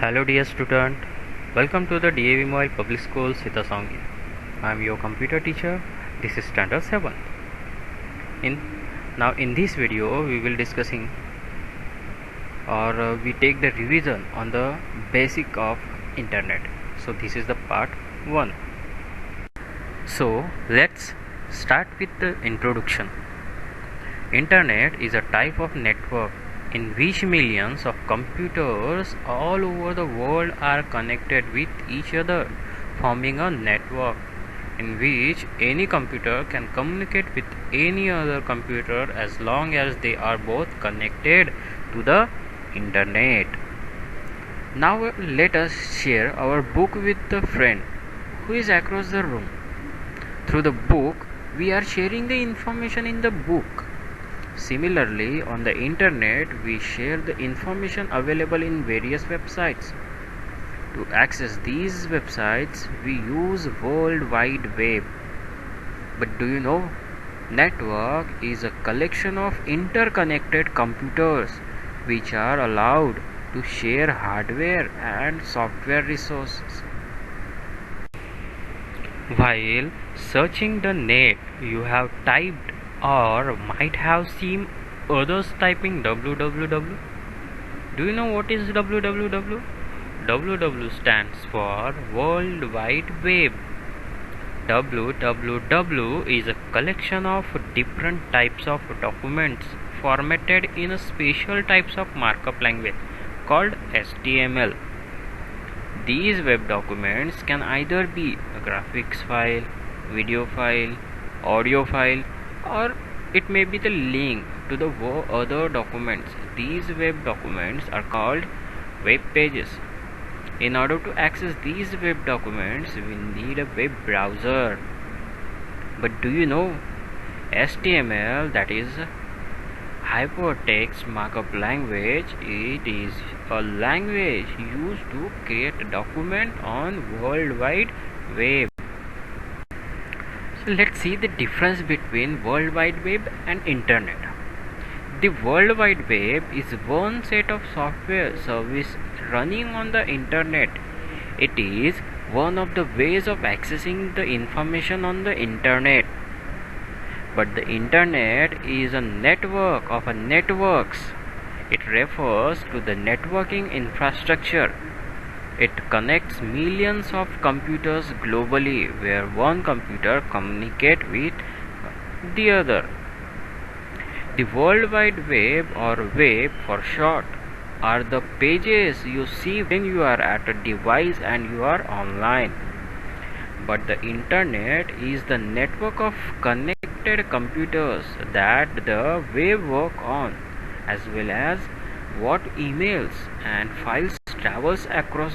Hello dear student, welcome to the DAV Mobile Public School Sitasongi. I am your computer teacher. This is standard 7. In this video we will discussing or we take the revision on the basic of internet. So this is the part 1. So let's start with the introduction. Internet is a type of network in which millions of computers all over the world are connected with each other, forming a network in which any computer can communicate with any other computer as long as they are both connected to the internet. Now let us share our book with a friend who is across the room. Through the book, we are sharing the information in the book. Similarly, on the internet, we share the information available in various websites. To access these websites, we use World Wide Web. But do you know? Network is a collection of interconnected computers which are allowed to share hardware and software resources. While searching the net, you have typed or might have seen others typing www. Do you know what is www? www stands for World Wide Web. www is a collection of different types of documents formatted in a special types of markup language called HTML. These web documents can either be a graphics file, video file, audio file, or it may be the link to the other documents. These web documents are called web pages. In order to access these web documents, we need a web browser. But do you know HTML, that is hypertext markup language, it is a language used to create a document on World Wide Web. So let's see the difference between World Wide Web and Internet. The World Wide Web is one set of software service running on the Internet. It is one of the ways of accessing the information on the Internet. But the Internet is a network of networks. It refers to the networking infrastructure. It connects millions of computers globally where one computer communicates with the other. The World Wide Web, or web for short, are the pages you see when you are at a device and you are online. But the Internet is the network of connected computers that the web work on, as well as what emails and files travels across.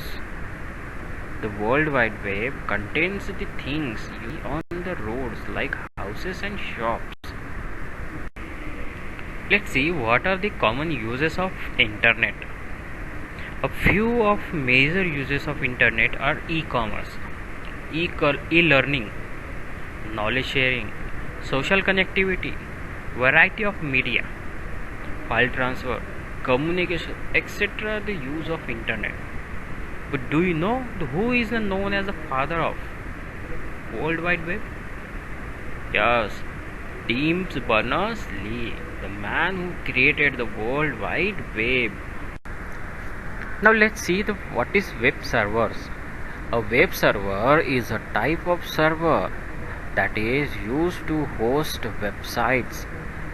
The World Wide Web contains the things you see on the roads like houses and shops. Let's see what are the common uses of Internet. A few of major uses of Internet are e-commerce, e-learning, knowledge sharing, social connectivity, variety of media, file transfer, communication, etc. The use of Internet. But do you know who is known as the father of World Wide Web? Yes, Tim Berners-Lee, the man who created the World Wide Web. Now let's see what is web servers. A web server is a type of server that is used to host websites.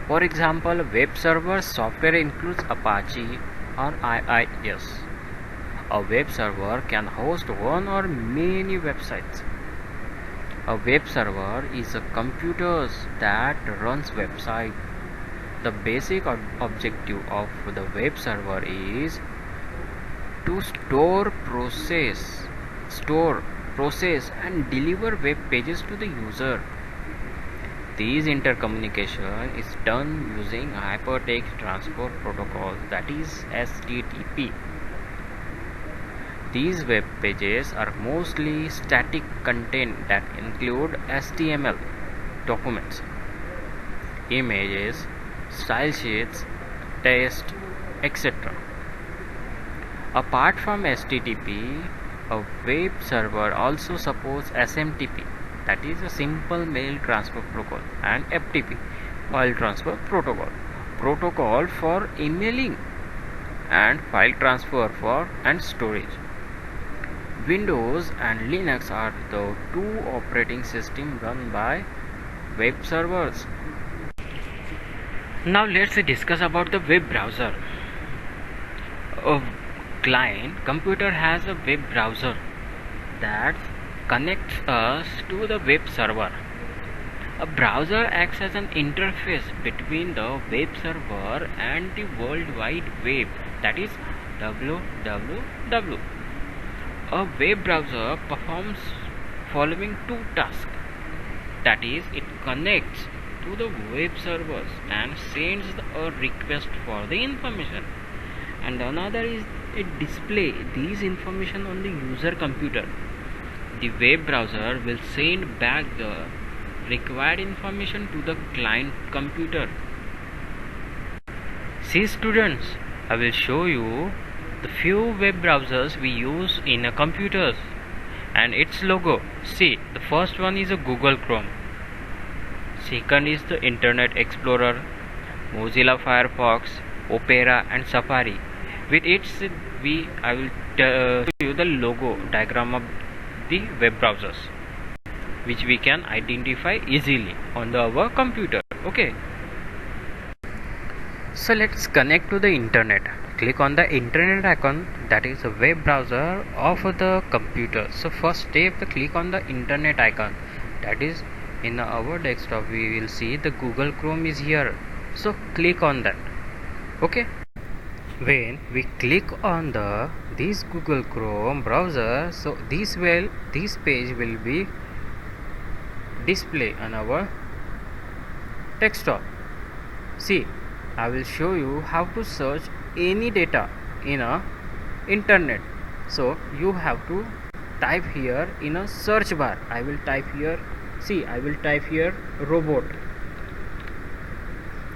For example, web server software includes Apache or IIS. A web server can host one or many websites. A web server is a computer that runs website. The basic objective of the web server is to store, process and deliver web pages to the user. This intercommunication is done using Hypertext Transfer Protocol, that is HTTP. These web pages are mostly static content that include HTML documents, images, style sheets, text, etc. Apart from HTTP, a web server also supports SMTP, that is a simple mail transfer protocol, and FTP, file transfer protocol for emailing, and file transfer for and storage. Windows and Linux are the two operating systems run by web servers. Now let's discuss about the web browser. A client computer has a web browser that connects us to the web server. A browser acts as an interface between the web server and the World Wide Web, that is www. A web browser performs following two tasks, that is, it connects to the web servers and sends a request for the information, and another is it display these information on the user computer. The web browser will send back the required information to the client computer. See students, I will show you the few web browsers we use in a computers and its logo. See, the first one is a Google Chrome. Second is the Internet Explorer, Mozilla Firefox, Opera and Safari. With its I will show you the logo diagram of the web browsers, which we can identify easily on our computer. Okay. So let's connect to the internet. Click on the internet icon, that is a web browser of the computer. So first step, click on the internet icon, that is in our desktop we will see the Google Chrome is here. So click on that. Okay. When we click on this Google Chrome browser, so this page will be display on our desktop. See, I will show you how to search any data in a internet. So you have to type here in a search bar. I will type here, see, I will type here robot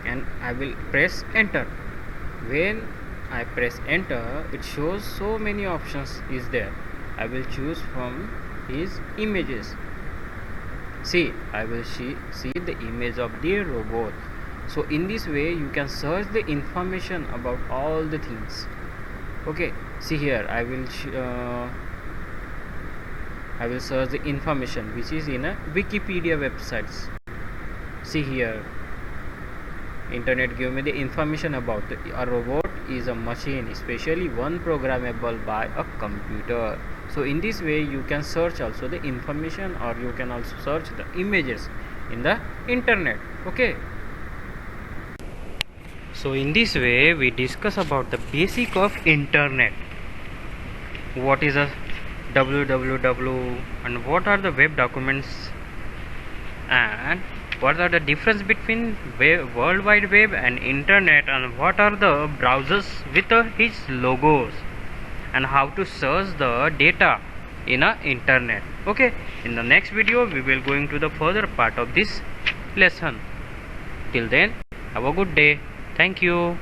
and I will press enter. When I press enter, it shows so many options is there. I will choose from his images. See, I will see the image of the robot. So in this way you can search the information about all the things. Okay, see here I will search the information which is in a Wikipedia websites. See here, internet give me the information about a robot is a machine, especially one programmable by a computer. So in this way you can search also the information, or you can also search the images in the internet. Okay. So in this way we discuss about the basic of internet. What is a www and what are the web documents, and what are the difference between World Wide Web and internet, and what are the browsers with his logos, and how to search the data in a internet. Okay, in the next video we will going to the further part of this lesson. Till then, have a good day. Thank you.